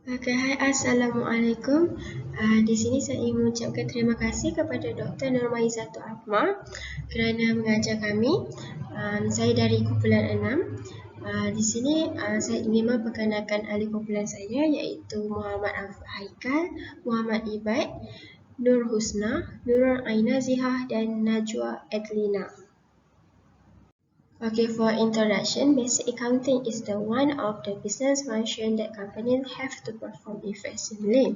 Okay, hai, Assalamualaikum. Di sini saya ingin mengucapkan terima kasih kepada Dr. Nurmaizatul Ahmad kerana mengajar kami. Saya dari kumpulan 6. Di sini saya ingin memperkenalkan ahli kumpulan saya iaitu Muhammad Haikal, Muhammad Ibad, Nur Husna, Nurul Aina Zihah dan Najwa Edlina. Okay, for introduction, basic accounting is the one of the business function that companies have to perform effectively.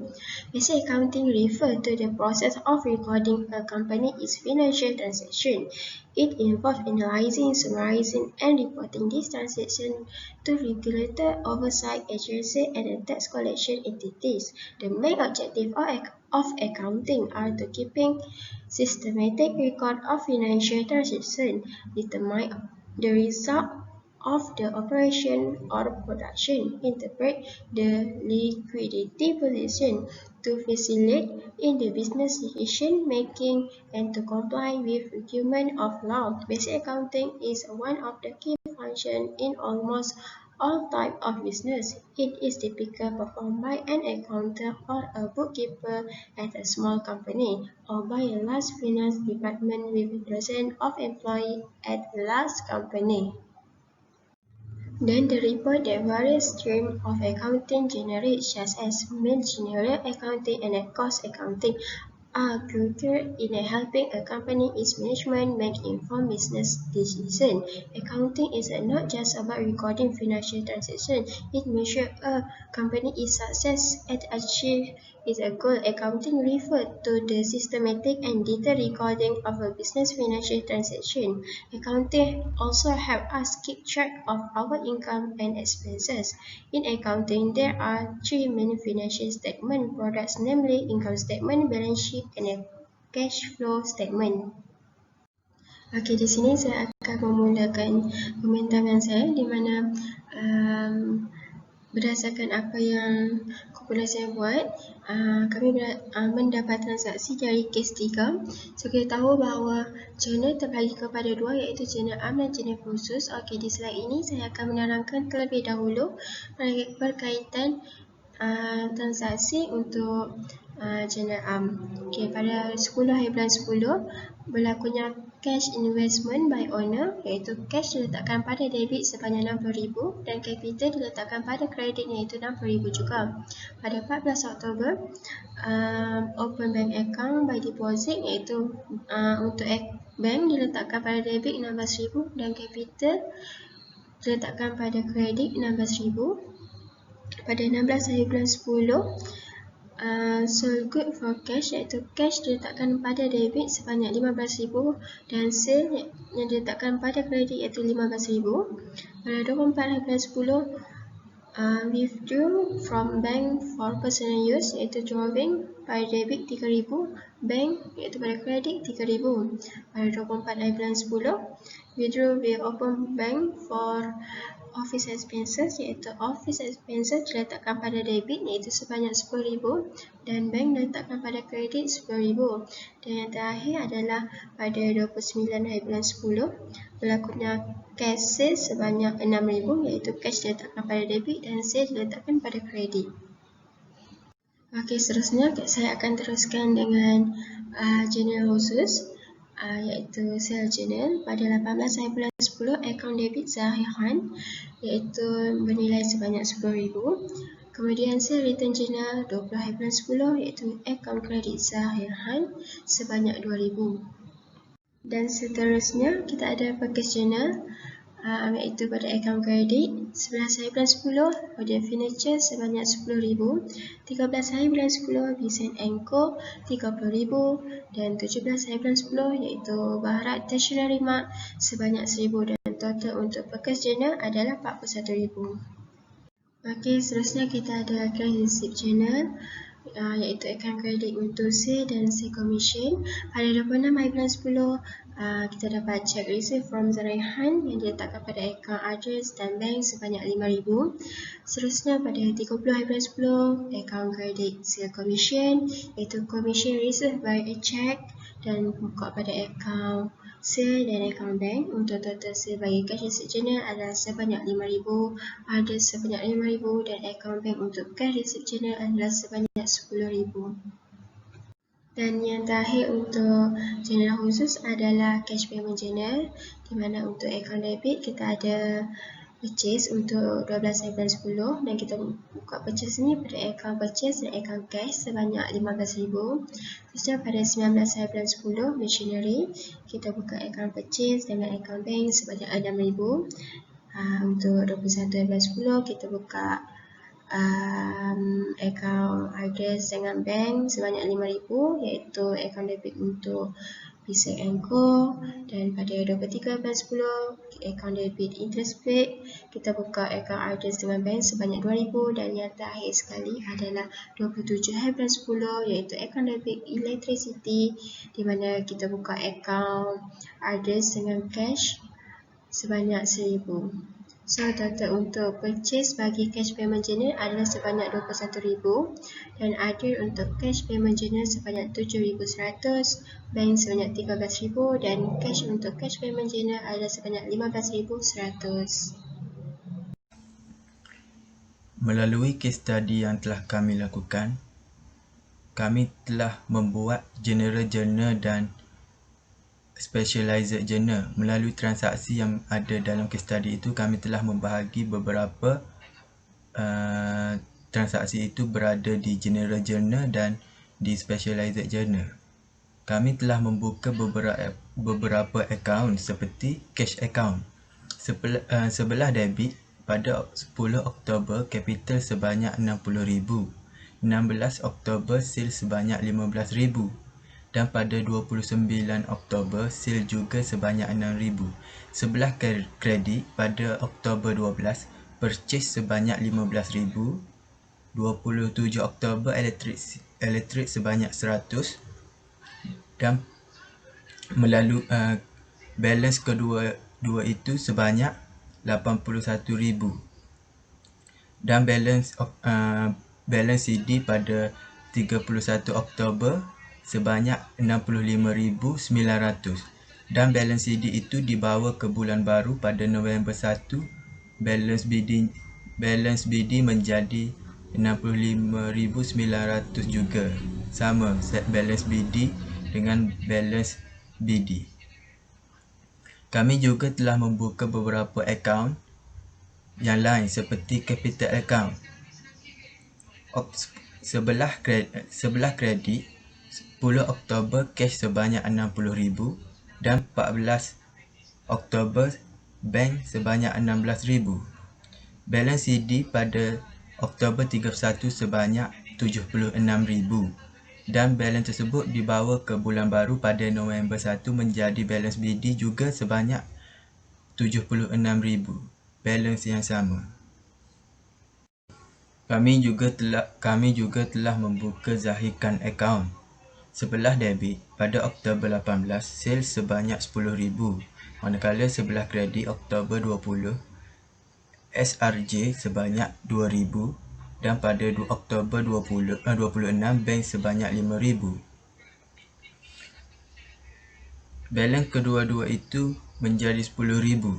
Basic accounting refers to the process of recording a company's financial transaction. It involves analyzing, summarizing, and reporting these transactions to regulator, oversight agencies, and the tax collection entities. The main objective of accounting are to keeping systematic record of financial transactions, determine the result of the operation or production, interpret the liquidity position to facilitate in the business decision making, and to comply with requirements of law. Basic accounting is one of the key functions in almost all types of business. It is typically performed by an accountant or a bookkeeper at a small company, or by a large finance department with dozens of employees at a large company. Then the report that various streams of accounting generate, such as managerial accounting and cost accounting, are crucial in helping a company's management make informed business decisions. Accounting is not just about recording financial transactions. It measures a company's success at achieving its goal. Accounting refers to the systematic and detailed recording of a business financial transaction. Accounting also helps us keep track of our income and expenses. In accounting, there are three main financial statement products, namely income statement, balance sheet, and a cash flow statement. Okey, di sini saya akan memulakan pembintangan saya di mana berdasarkan apa yang kumpulan saya buat, kami mendapat transaksi dari kes 3. So, kita tahu bahawa jurnal terbagi kepada dua, iaitu jurnal am dan jurnal khusus. Okey, di slide ini saya akan menerangkan terlebih dahulu berkaitan transaksi untuk jurnal am. Okey, pada 10 hari bulan 10 berlakunya cash investment by owner, iaitu cash diletakkan pada debit sebanyak RM60,000 dan capital diletakkan pada kredit iaitu RM60,000 juga. Pada 14 Oktober, open bank account by deposit, iaitu untuk bank diletakkan pada debit RM16,000 dan capital diletakkan pada kredit RM16,000. Pada 16 hari bulan 10, sold good for cash, iaitu cash diletakkan pada debit sebanyak RM15,000 dan sale yang diletakkan pada kredit iaitu RM15,000. Pada 24 hari bulan 10, withdraw from bank for personal use, iaitu drawing pada debit RM3,000, bank iaitu pada kredit RM3,000. Pada 24 hari bulan 10, withdraw with open bank for office expenses, iaitu office expenses diletakkan pada debit iaitu sebanyak RM10,000 dan bank diletakkan pada kredit RM10,000. Dan yang terakhir adalah pada 29 hari bulan 10 berlakunya cash sale sebanyak RM6,000, iaitu cash diletakkan pada debit dan sale diletakkan pada kredit. Okey, seterusnya saya akan teruskan dengan jurnal khusus, iaitu sale journal. Pada 18 hari bulan 10, akaun debit Zahiran iaitu bernilai sebanyak RM10,000. Kemudian sale return journal 20 hari bulan 10 iaitu akaun kredit Zahiran sebanyak RM2,000. Dan seterusnya kita ada purchase journal, iaitu pada akaun kredit 11 hari bulan 10 pada furniture sebanyak RM10,000, 13 hari bulan 10 Vincent & Co RM30,000 dan 17 hari bulan 10 iaitu Baharat Stationery Mart sebanyak RM1,000 dan total untuk purchase journal adalah RM41,000. Okey, seterusnya kita ada account receipt journal, iaitu akaun kredit untuk sale dan sale commission. Pada 26 hari bulan 10, kita dapat check receipt from Zarihan yang diletakkan pada akaun address dan bank sebanyak RM5,000. Seterusnya pada 30 hari bulan 10, akaun kredit sale commission, iaitu commission received by a check dan buka pada akaun sale dan akaun bank. Untuk total sale bagi cash receipt journal adalah sebanyak RM5,000, ada sebanyak RM5,000 dan akaun bank untuk cash receipt journal adalah sebanyak RM10,000. Dan yang terakhir untuk journal khusus adalah cash payment journal, di mana untuk akaun debit kita ada purchase untuk 12 hari bulan 10 dan kita buka purchase ni pada akaun purchase dan akaun cash sebanyak RM15,000. Terusnya pada 19 hari bulan 10 machinery kita buka akaun purchase dengan akaun bank sebanyak RM6,000. Untuk 21 hari bulan 10 kita buka akaun Argus dengan bank sebanyak RM5,000, iaitu akaun debit untuk Visa and Co. Dan pada 23 bulan 10 akaun debit interest paid kita buka akaun Argus dengan bank sebanyak RM2,000. Dan yang terakhir sekali adalah 27 hari bulan 10 iaitu akaun debit electricity, di mana kita buka akaun Argus dengan cash sebanyak RM1,000. So, total untuk purchase bagi cash payment journal adalah sebanyak RM21,000 dan ada untuk cash payment journal sebanyak RM7,100, bank sebanyak RM13,000 dan cash untuk cash payment journal adalah sebanyak RM15,100. Melalui case study yang telah kami lakukan, kami telah membuat general journal dan specialized journal. Melalui transaksi yang ada dalam case study itu, kami telah membahagi beberapa transaksi itu berada di general journal dan di specialized journal. Kami telah membuka beberapa akaun seperti cash account. Sebelah debit pada 10 Oktober capital sebanyak RM60,000, 16 Oktober sale sebanyak RM15,000 dan pada 29 Oktober sale juga sebanyak RM6,000. Sebelah kredit pada Oktober 12 purchase sebanyak RM15,000, 27 Oktober elektrik sebanyak RM100 dan melalui balance kedua itu sebanyak RM81,000 dan balance CD pada 31 Oktober sebanyak RM65,900 dan balance CD itu dibawa ke bulan baru pada November 1. Balance BD menjadi RM65,900 juga, sama set balance BD dengan balance BD. Kami juga telah membuka beberapa akaun yang lain seperti capital account. Sebelah kredit 10 Oktober cash sebanyak RM60,000 dan 14 Oktober bank sebanyak RM16,000. Balance CD pada Oktober 31 sebanyak RM76,000 dan balance tersebut dibawa ke bulan baru pada November 1 menjadi balance BD juga sebanyak RM76,000, balance yang sama. Kami juga telah membuka zahirkan akaun. Sebelah debit pada Oktober 18 sale sebanyak RM10,000, manakala sebelah kredit Oktober 20 SRJ sebanyak RM2,000 dan pada 2 Oktober 26 bank sebanyak RM5,000. Balance kedua-dua itu menjadi RM10,000,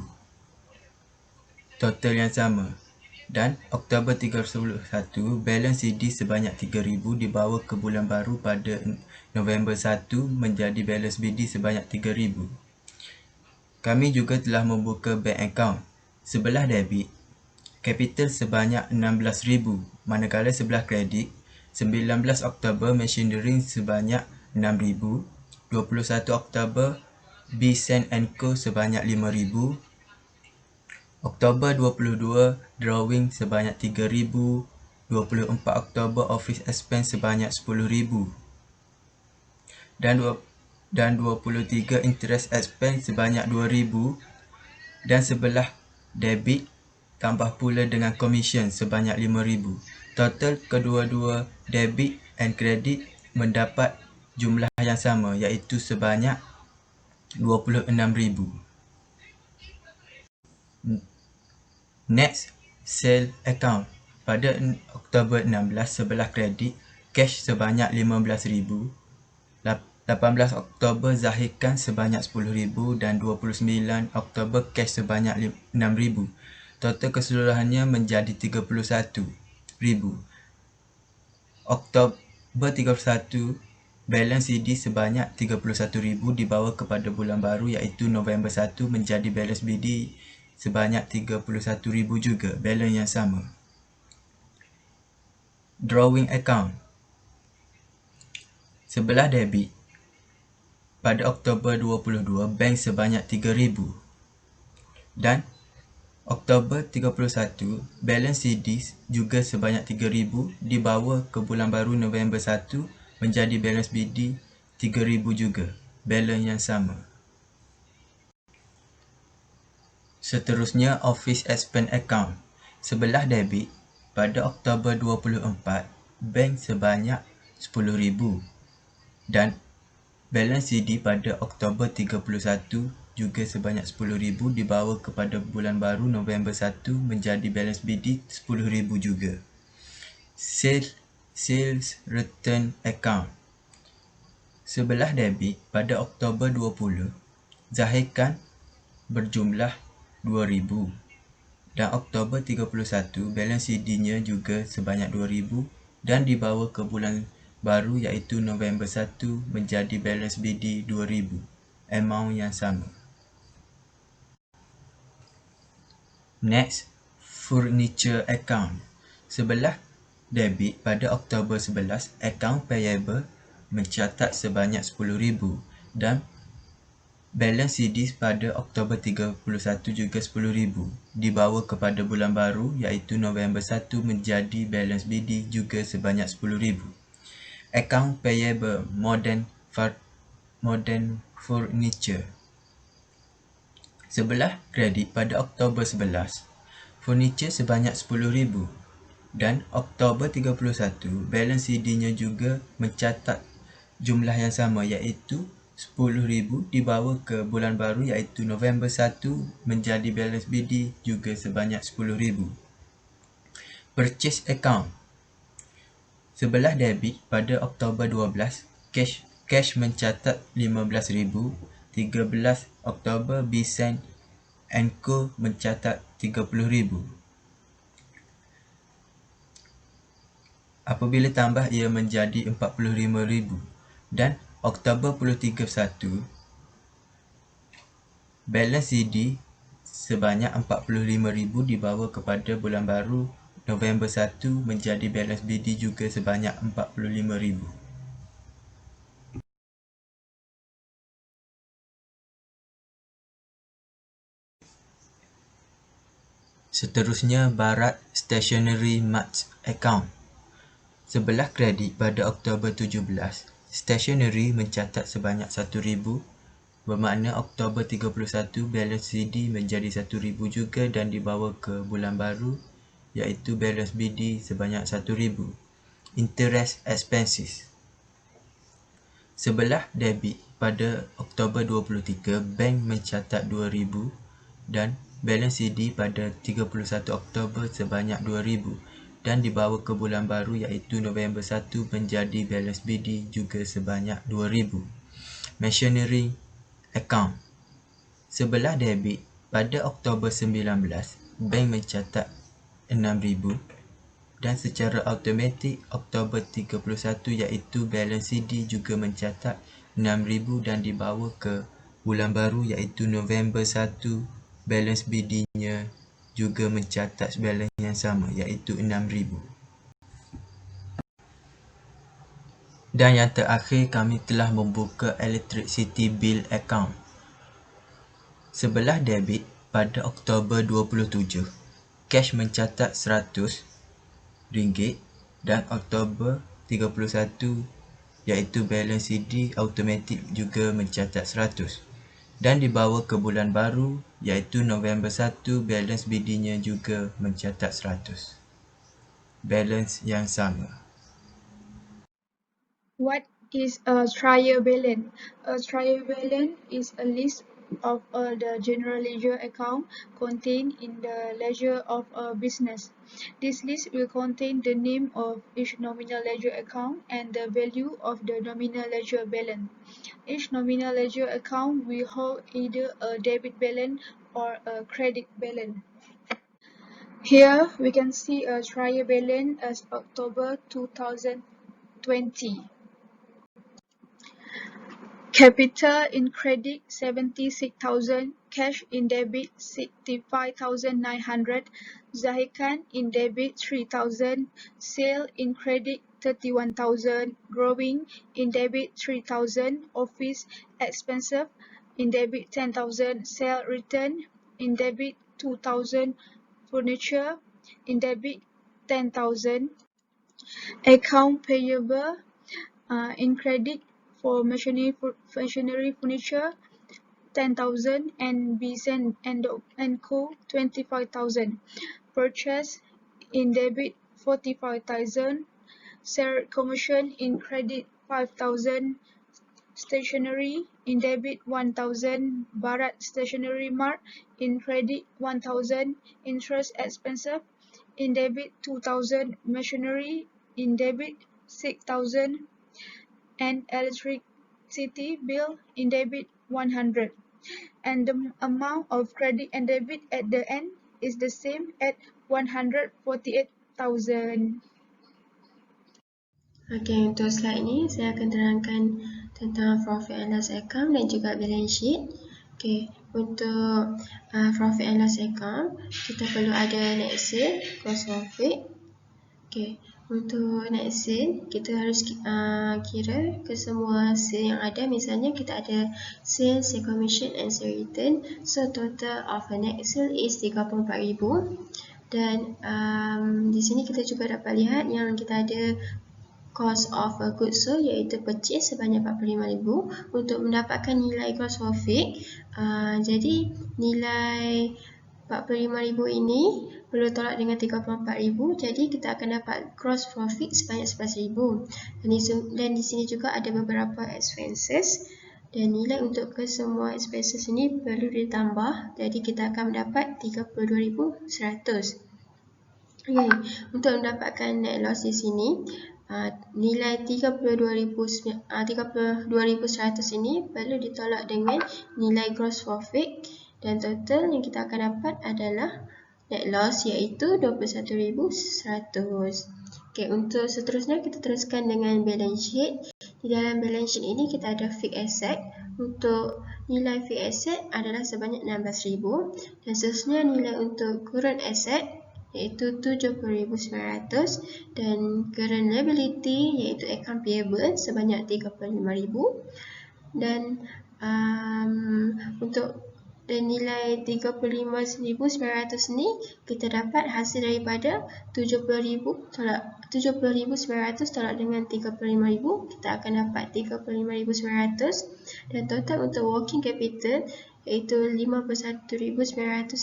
total yang sama. Dan Oktober 31 balance CD sebanyak RM3,000 dibawa ke bulan baru pada November 1 menjadi balance BD sebanyak RM3,000. Kami juga telah membuka bank account. Sebelah debit capital sebanyak RM16,000, manakala sebelah kredit 19 Oktober machinery sebanyak RM6,000, 21 Oktober B-Send & Co sebanyak RM5,000, Oktober 22 drawing sebanyak RM3,000, 24 Oktober office expense sebanyak RM10,000 dan 23 interest expense sebanyak RM2,000 dan sebelah debit tambah pula dengan komisen sebanyak RM5,000. Total kedua-dua debit and credit mendapat jumlah yang sama, iaitu sebanyak RM26,000. Next, sale account. Pada Oktober 16 sebelah kredit cash sebanyak RM15,000, 18 Oktober zahirkan sebanyak 10,000 dan 29 Oktober cash sebanyak 6,000. Total keseluruhannya menjadi 31,000. Oktober 31, balance CD sebanyak 31,000 dibawa kepada bulan baru iaitu November 1 menjadi balance BD sebanyak 31,000 juga, balance yang sama. Drawing account. Sebelah debit, pada Oktober 22, bank sebanyak 3,000 dan Oktober 31, balance CD juga sebanyak 3,000 dibawa ke bulan baru November 1 menjadi balance BD 3,000 juga, balance yang sama. Seterusnya, office expense account. Sebelah debit, pada Oktober 24, bank sebanyak 10,000 dan balance CD pada Oktober 31 juga sebanyak 10,000 dibawa kepada bulan baru November 1 menjadi balance BD 10,000 juga. Sales return account. Sebelah debit, pada Oktober 20, zahirkan berjumlah 2,000 dan Oktober 31, balance CD-nya juga sebanyak 2,000 dan dibawa ke bulan baru iaitu November 1 menjadi balance BD 2,000, amount yang sama. Next, furniture account. Sebelah debit, pada Oktober 11, account payable mencatat sebanyak 10,000 dan balance CD pada Oktober 31 juga 10,000 dibawa kepada bulan baru iaitu November 1 menjadi balance BD juga sebanyak 10,000. Account payable modern furniture. Sebelah kredit, pada Oktober 11, furniture sebanyak 10,000 dan Oktober 31, balance CD-nya juga mencatat jumlah yang sama iaitu 10,000 dibawa ke bulan baru iaitu November 1 menjadi balance BD juga sebanyak 10,000. Purchase account. Sebelah debit, pada Oktober 12, cash mencatat 15,000. 13 Oktober, Bcent and Co mencatat 30,000. Apabila tambah ia menjadi 45,000 dan Oktober 31, balance CD sebanyak 45,000 dibawa kepada bulan baru November 1 menjadi balance BD juga sebanyak 45,000. Seterusnya, barat stationery marks account. Sebelah kredit, pada Oktober 17, stationery mencatat sebanyak 1,000, bermakna Oktober 31 balance CD menjadi 1,000 juga dan dibawa ke bulan baru iaitu balance BD sebanyak 1,000. Interest expenses. Sebelah debit, pada Oktober 23, bank mencatat 2,000 dan balance CD pada 31 Oktober sebanyak 2,000 dan dibawa ke bulan baru iaitu November 1 menjadi balance BD juga sebanyak 2,000. Machinery account. Sebelah debit, pada Oktober 19, bank mencatat 6,000 dan secara automatik Oktober 31 iaitu balance CD juga mencatat 6,000 dan dibawa ke bulan baru iaitu November 1, balance BD-nya juga mencatat balance yang sama iaitu 6,000. Dan yang terakhir, kami telah membuka electricity bill account. Sebelah debit, pada Oktober 27, cash mencatat RM100 dan Oktober 31 iaitu balance CD automatik juga mencatat 100 dan dibawa ke bulan baru iaitu November 1, balance BD-nya juga mencatat 100. Balance yang sama. What is a trial balance? A trial balance is a list of all the general ledger accounts contained in the ledger of a business. This list will contain the name of each nominal ledger account and the value of the nominal ledger balance. Each nominal ledger account will hold either a debit balance or a credit balance. Here we can see a trial balance as October 2020. Capital in credit 76,000, cash in debit 65,900, Zahikan in debit 3,000, sale in credit 31,000, growing in debit 3,000, office expensive in debit 10,000, sale return in debit 2,000, furniture in debit 10,000, account payable in credit for machinery furniture 10,000 and Bisen and Co 25,000. Purchase in debit 45,000. Share commission in credit 5,000. Stationery in debit 1,000. Barat Stationery Mart in credit 1,000. Interest expensive in debit 2,000. Machinery in debit 6,000 and electricity bill in debit 100, and the amount of credit and debit at the end is the same at 148,000. Okey, untuk slide ni saya akan terangkan tentang profit and loss account dan juga balance sheet. Okey, untuk profit and loss account, kita perlu ada net sale, gross profit. Okey, untuk net sale, kita harus kira ke semua sale yang ada. Misalnya kita ada sale, sale commission and sale return. So total of a net sale is 34,000. Dan di sini kita juga dapat lihat yang kita ada cost of a goods sold iaitu purchase sebanyak 45,000 untuk mendapatkan nilai gross profit. Jadi nilai 45,000 ini perlu tolak dengan 34,000, jadi kita akan dapat gross profit sebanyak 11,000. Dan di sini juga ada beberapa expenses dan nilai untuk kesemua expenses ini perlu ditambah, jadi kita akan mendapat 32,100. Okay. Untuk mendapatkan net loss di sini, nilai 32,100 ini perlu ditolak dengan nilai gross profit dan total yang kita akan dapat adalah net loss iaitu 21,100. Okay, untuk seterusnya kita teruskan dengan balance sheet. Di dalam balance sheet ini kita ada fixed asset. Untuk nilai fixed asset adalah sebanyak 16,000 dan seterusnya nilai untuk current asset iaitu 70,900 dan current liability iaitu account payable sebanyak 35,000 dan untuk nilai 35,900 ni kita dapat hasil daripada 70,900 tolak dengan 35,000, kita akan dapat 35,900 dan total untuk working capital iaitu 51,900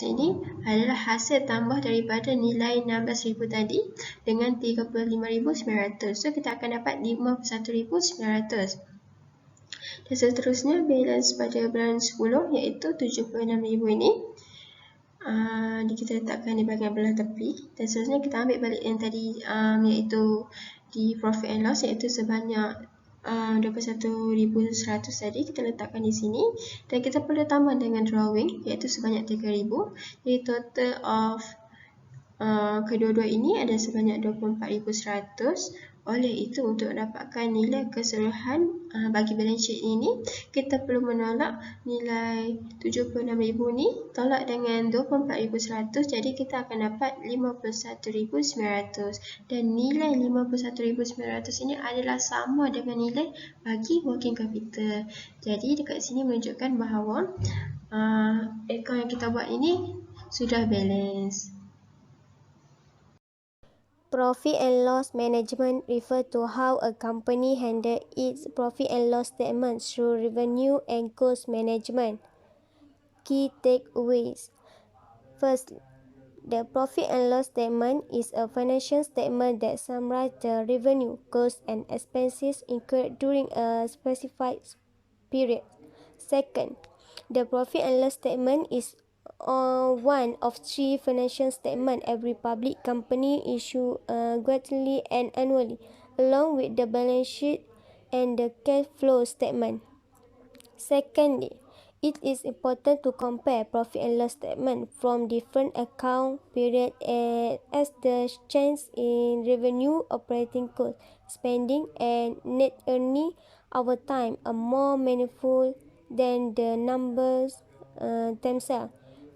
ini adalah hasil tambah daripada nilai 16,000 tadi dengan 35,900. So kita akan dapat 51,900. Dan seterusnya balance pada bulan 10 iaitu 76,000 ini. Kita letakkan di bahagian belah tepi dan seterusnya kita ambil balik yang tadi iaitu di profit and loss iaitu sebanyak 21,100 tadi kita letakkan di sini dan kita perlu tambah dengan drawing iaitu sebanyak 3,000. Jadi total of kedua-dua ini ada sebanyak 24,100. Oleh itu untuk dapatkan nilai keseluruhan bagi balance sheet ini kita perlu menolak nilai 76,000 ni tolak dengan 24,100, jadi kita akan dapat 51,900 dan nilai 51,900 ini adalah sama dengan nilai bagi working capital. Jadi dekat sini menunjukkan bahawa account yang kita buat ini sudah balance. Profit and loss management refers to how a company handles its profit and loss statement through revenue and cost management. Key takeaways. First, the profit and loss statement is a financial statement that summarizes the revenue, costs, and expenses incurred during a specified period. Second, the profit and loss statement is one of three financial statements every public company issue quarterly and annually, along with the balance sheet and the cash flow statement. Secondly, it is important to compare profit and loss statement from different account periods as the change in revenue, operating cost, spending, and net earning over time are more meaningful than the numbers themselves.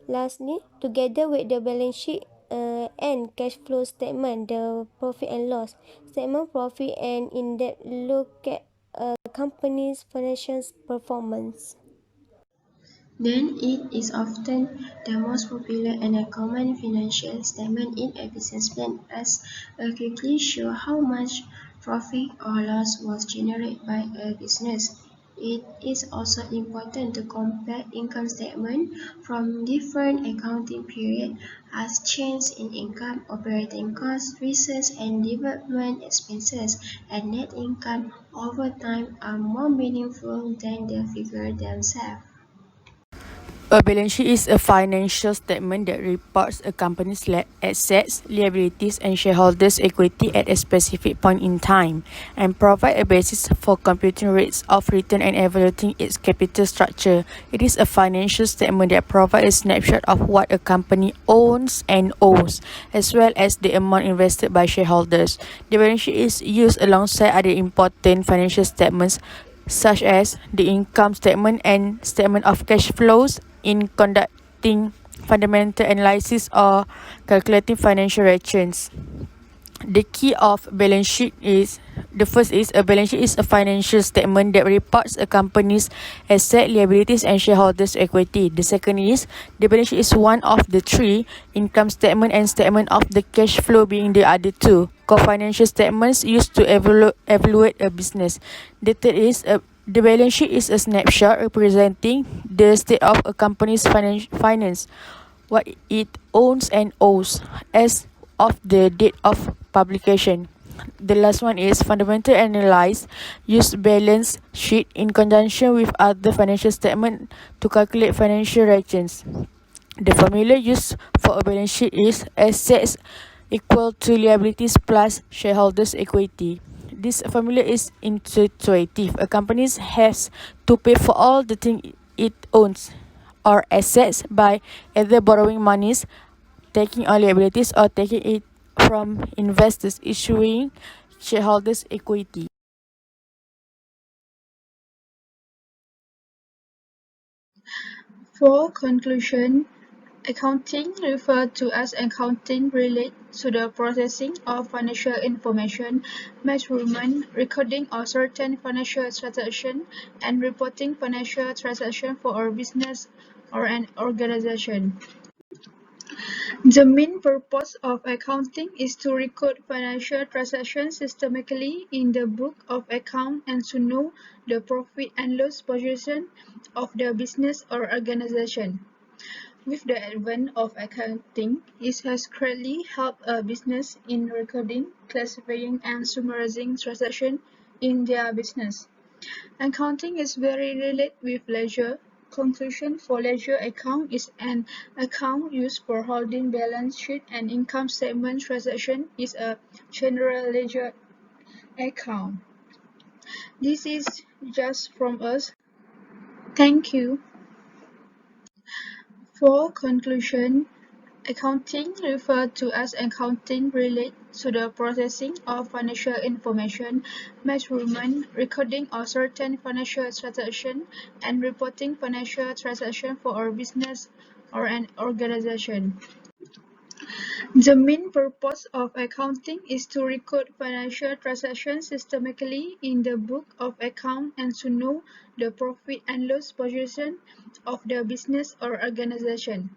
Lastly, together with the balance sheet and cash flow statement, the profit and loss statement, profit and in-depth look at a company's financial performance. Then it is often the most popular and a common financial statement in a business plan as it quickly shows how much profit or loss was generated by a business. It is also important to compare income statement from different accounting periods as change in income, operating costs, research and development expenses, and net income over time are more meaningful than the figures themselves. A balance sheet is a financial statement that reports a company's assets, liabilities, and shareholders' equity at a specific point in time, and provide a basis for computing rates of return and evaluating its capital structure. It is a financial statement that provides a snapshot of what a company owns and owes, as well as the amount invested by shareholders. The balance sheet is used alongside other important financial statements such as the income statement and statement of cash flows in conducting fundamental analysis or calculating financial returns. The key of balance sheet is the first is a balance sheet is a financial statement that reports a company's asset, liabilities, and shareholders' equity. The second is the balance sheet is one of the three, income statement and statement of the cash flow being the other two core financial statements used to evaluate a business. The third is the balance sheet is a snapshot representing the state of a company's finance, what it owns and owes as of the date of publication. The last one is fundamental analyze. Use balance sheet in conjunction with other financial statement to calculate financial returns. The formula used for a balance sheet is assets equal to liabilities plus shareholders' equity. This formula is intuitive. A company has to pay for all the things it owns or assets by either borrowing monies, taking on liabilities, or taking it from investors, issuing shareholders' equity. For conclusion, accounting, referred to as accounting, relates to the processing of financial information, measurement, recording of certain financial transactions, and reporting financial transactions for a business or an organization. The main purpose of accounting is to record financial transactions systematically in the book of account and to know the profit and loss position of the business or organization. With the advent of accounting, it has greatly helped a business in recording, classifying, and summarizing transactions in their business. Accounting is very related with ledger. Conclusion for ledger account is an account used for holding balance sheet and income statement transaction is a general ledger account. This is just from us. Thank you. For conclusion, accounting, referred to as accounting, relates to the processing of financial information, measurement, recording of certain financial transactions, and reporting financial transactions for a business or an organization. The main purpose of accounting is to record financial transactions systematically in the book of account and to know the profit and loss position of the business or organization.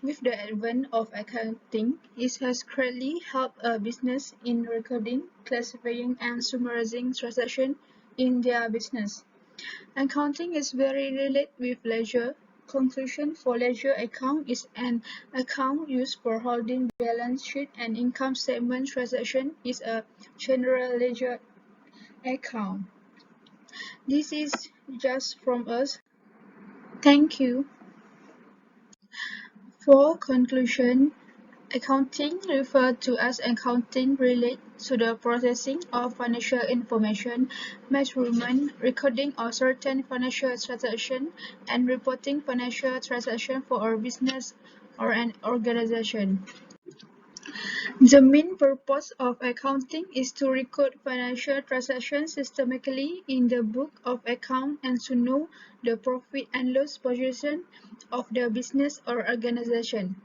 With the advent of accounting, it has greatly helped a business in recording, classifying, and summarizing transactions in their business. Accounting is very related with ledger. Conclusion for ledger account is an account used for holding balance sheet and income statement transaction is a general ledger account. This is just from us. Thank you. For conclusion, accounting referred to as accounting relates to the processing of financial information, measurement, recording of certain financial transactions, and reporting financial transactions for a business or an organization. The main purpose of accounting is to record financial transactions systematically in the book of account and to know the profit and loss position of the business or organization.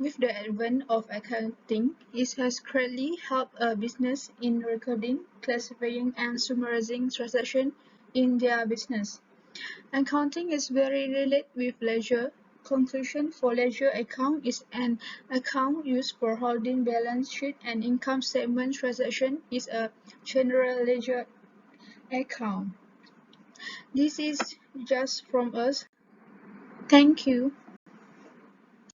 With the advent of accounting, it has greatly helped a business in recording, classifying, and summarizing transactions in their business. Accounting is very related with ledger. Conclusion for ledger account is an account used for holding balance sheet and income statement transaction is a general ledger account. This is just from us. Thank you.